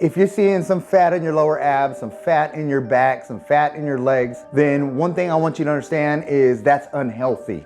If you're seeing some fat in your lower abs, some fat in your back, some fat in your legs, then one thing I want you to understand is that's unhealthy.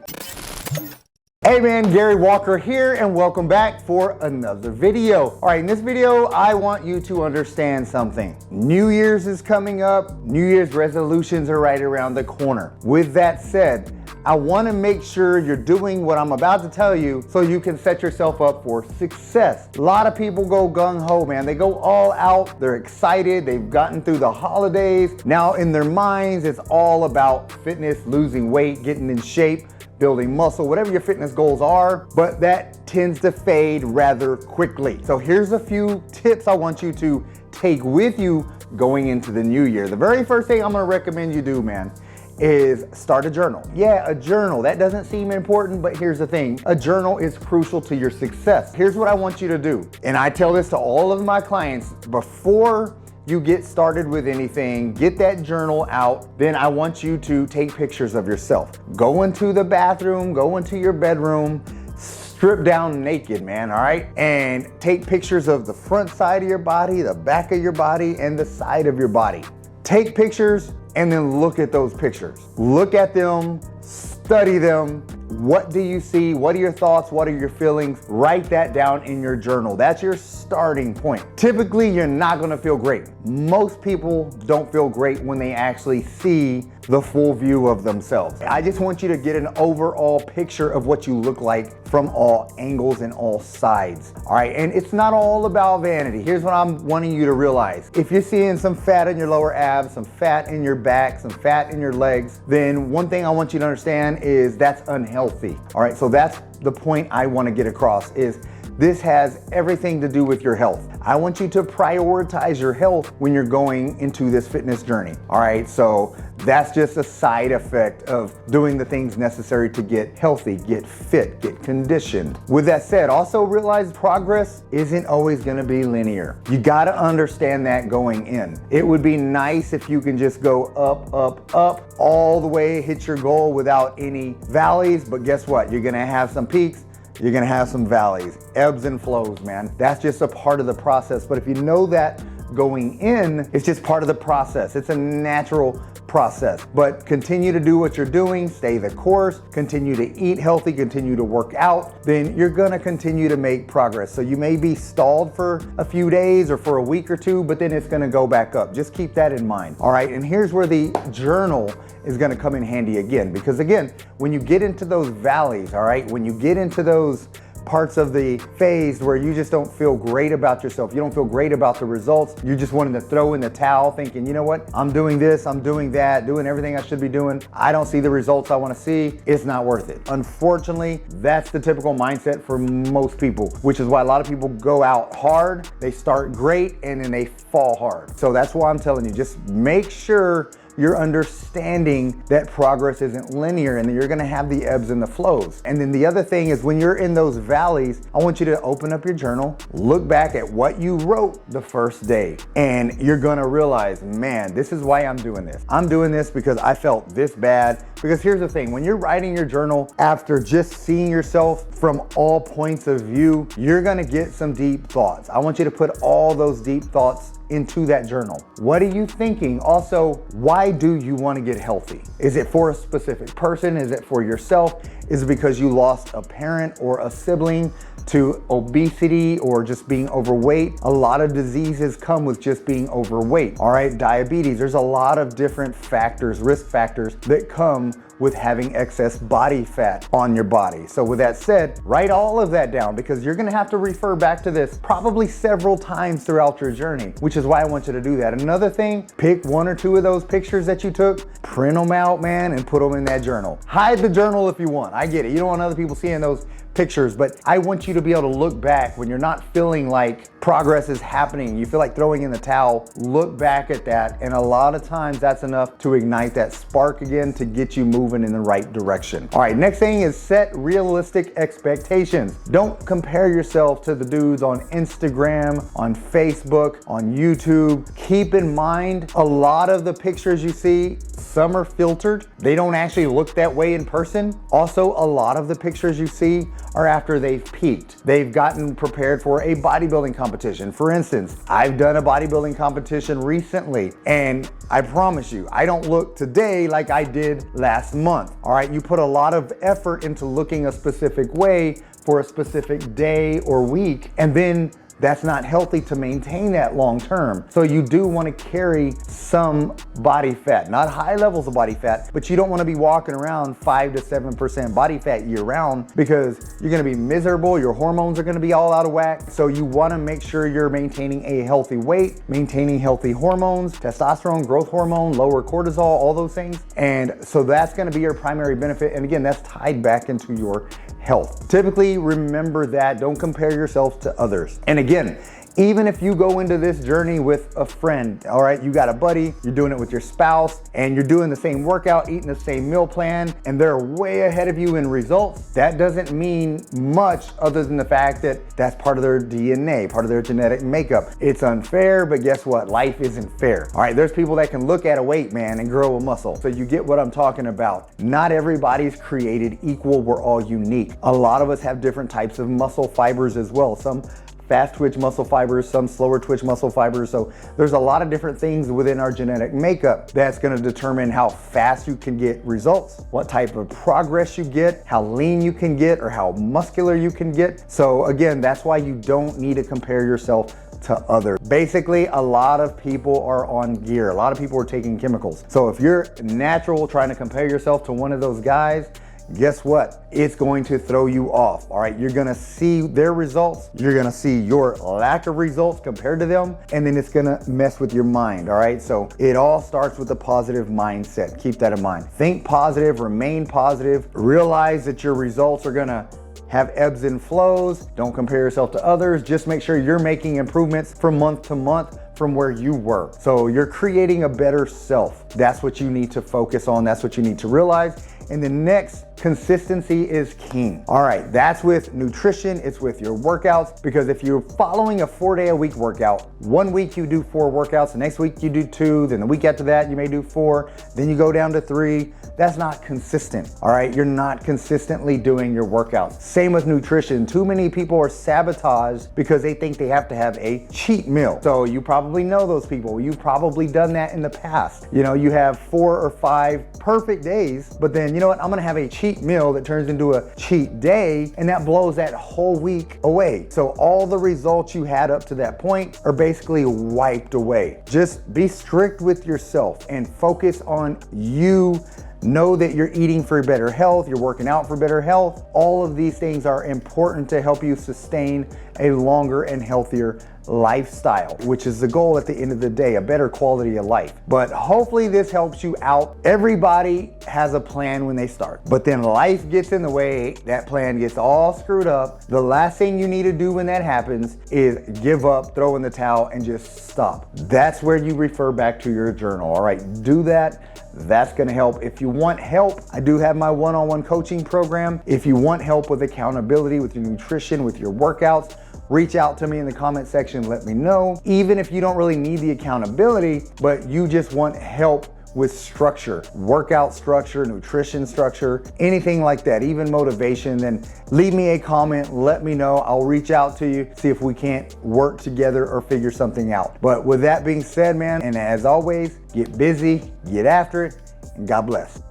Hey man, Gary Walker here and welcome back for another video. All right, in this video, I want you to understand something. New Year's is coming up. New Year's resolutions are right around the corner. With that said, I want to make sure you're doing what I'm about to tell you so you can set yourself up for success. A lot of people go gung-ho, man. They go all out. They're excited. They've gotten through the holidays. Now in their minds, it's all about fitness, losing weight, getting in shape, building muscle, whatever your fitness goals are, but that tends to fade rather quickly. So here's a few tips I want you to take with you going into the new year. The very first thing I'm gonna recommend you do, man, is start a journal. Yeah, a journal. That doesn't seem important, but here's the thing. A journal is crucial to your success. Here's what I want you to do. And I tell this to all of my clients before you get started with anything, get that journal out, then I want you to take pictures of yourself. Go into the bathroom, go into your bedroom, strip down naked, man, all right? And take pictures of the front side of your body, the back of your body, and the side of your body. Take pictures and then look at those pictures. Look at them, study them. What do you see? What are your thoughts? What are your feelings? Write that down in your journal. That's your starting point. Typically, you're not gonna feel great. Most people don't feel great when they actually see the full view of themselves. I just want you to get an overall picture of what you look like from all angles and all sides. All right, and it's not all about vanity. Here's what I'm wanting you to realize. If you're seeing some fat in your lower abs, some fat in your back, some fat in your legs, then one thing I want you to understand is that's unhealthy. All right, so that's the point I want to get across is this has everything to do with your health. I want you to prioritize your health when you're going into this fitness journey. All right, so that's just a side effect of doing the things necessary to get healthy, get fit, get conditioned. With that said, also realize progress isn't always gonna be linear. You gotta understand that going in. It would be nice if you can just go up, up, up, all the way, hit your goal without any valleys, but guess what? You're gonna have some peaks, you're gonna have some valleys, ebbs and flows, man. That's just a part of the process. But if you know that going in, it's just part of the process. It's a natural process. But continue to do what you're doing, stay the course, continue to eat healthy, continue to work out, then you're gonna continue to make progress. So you may be stalled for a few days or for a week or two, but then it's gonna go back up. Just keep that in mind. All right, and here's where the journal is gonna come in handy again, because again, when you get into those valleys, all right, when you get into those parts of the phase where you just don't feel great about yourself, you don't feel great about the results, you're just wanting to throw in the towel thinking, you know what, I'm doing this, I'm doing that, doing everything I should be doing, I don't see the results I want to see, it's not worth it. Unfortunately, that's the typical mindset for most people, which is why a lot of people go out hard, they start great, and then they fall hard. So that's why I'm telling you, just make sure you're understanding that progress isn't linear and that you're gonna have the ebbs and the flows. And then the other thing is when you're in those valleys, I want you to open up your journal, look back at what you wrote the first day, and you're gonna realize, man, this is why I'm doing this. I'm doing this because I felt this bad. Because here's the thing, when you're writing your journal after just seeing yourself from all points of view, you're gonna get some deep thoughts. I want you to put all those deep thoughts into that journal. What are you thinking? Also, why do you want to get healthy? Is it for a specific person? Is it for yourself? Is it because you lost a parent or a sibling to obesity or just being overweight? A lot of diseases come with just being overweight. All right, diabetes, there's a lot of different factors, risk factors that come with having excess body fat on your body. So with that said, write all of that down because you're gonna have to refer back to this probably several times throughout your journey, which is why I want you to do that. Another thing, pick one or two of those pictures that you took, print them out, man, and put them in that journal. Hide the journal if you want, I get it. You don't want other people seeing those pictures, but I want you to be able to look back when you're not feeling like progress is happening, you feel like throwing in the towel, look back at that, and a lot of times that's enough to ignite that spark again to get you moving in the right direction. All right, next thing is set realistic expectations. Don't compare yourself to the dudes on Instagram, on Facebook, on YouTube. Keep in mind, a lot of the pictures you see, some are filtered. They don't actually look that way in person. Also, a lot of the pictures you see are after they've peaked. They've gotten prepared for a bodybuilding competition. For instance, I've done a bodybuilding competition recently, and I promise you, I don't look today like I did last month. All right, you put a lot of effort into looking a specific way for a specific day or week, and then that's not healthy to maintain that long term. So you do want to carry some body fat, not high levels of body fat, but you don't want to be walking around 5 to 7% body fat year round, because you're going to be miserable. Your hormones are going to be all out of whack. So you want to make sure you're maintaining a healthy weight, maintaining healthy hormones, testosterone, growth hormone, lower cortisol, all those things. And so that's going to be your primary benefit. And again, that's tied back into your health. Typically, remember that. Don't compare yourself to others. And again, even if you go into this journey with a friend, all right, you got a buddy, you're doing it with your spouse, and you're doing the same workout, eating the same meal plan, and they're way ahead of you in results, that doesn't mean much other than the fact that that's part of their DNA, part of their genetic makeup. It's unfair, but guess what? Life isn't fair. All right, there's people that can look at a weight, man, and grow a muscle. So you get what I'm talking about. Not everybody's created equal. We're all unique. A lot of us have different types of muscle fibers as well. Some fast twitch muscle fibers, some slower twitch muscle fibers. So there's a lot of different things within our genetic makeup that's going to determine how fast you can get results, what type of progress you get, how lean you can get, or how muscular you can get. So again, that's why you don't need to compare yourself to others. Basically, a lot of people are on gear. A lot of people are taking chemicals. So if you're natural trying to compare yourself to one of those guys, guess what? It's going to throw you off. All right, you're gonna see their results, you're gonna see your lack of results compared to them, and then it's gonna mess with your mind. All right, so it all starts with a positive mindset. Keep that in mind. Think positive, remain positive, realize that your results are gonna have ebbs and flows. Don't compare yourself to others. Just make sure you're making improvements from month to month from where you were. So you're creating a better self. That's what you need to focus on. That's what you need to realize. And the next, consistency is king. All right, that's with nutrition, it's with your workouts, because if you're following a 4-day-a-week workout, 1 week you do 4 workouts, the next week you do 2, then the week after that you may do 4, then you go down to 3. That's not consistent, all right? You're not consistently doing your workouts. Same with nutrition. Too many people are sabotaged because they think they have to have a cheat meal. So you probably know those people. You've probably done that in the past. You know, you have 4 or 5 perfect days, but then, you know what, I'm gonna have a cheat meal that turns into a cheat day, and that blows that whole week away. So all the results you had up to that point are basically wiped away. Just be strict with yourself and focus on you. Know that you're eating for better health, you're working out for better health. All of these things are important to help you sustain a longer and healthier lifestyle, which is the goal at the end of the day, a better quality of life. But hopefully this helps you out. Everybody has a plan when they start, but then life gets in the way, that plan gets all screwed up. The last thing you need to do when that happens is give up, throw in the towel, and just stop. That's where you refer back to your journal. All right, do that. That's gonna help. If you want help, I do have my one-on-one coaching program. If you want help with accountability, with your nutrition, with your workouts, reach out to me in the comment section, let me know. Even if you don't really need the accountability, but you just want help with structure, workout structure, nutrition structure, anything like that, even motivation, then leave me a comment, let me know. I'll reach out to you, see if we can't work together or figure something out. But with that being said, man, and as always, get busy, get after it, and God bless.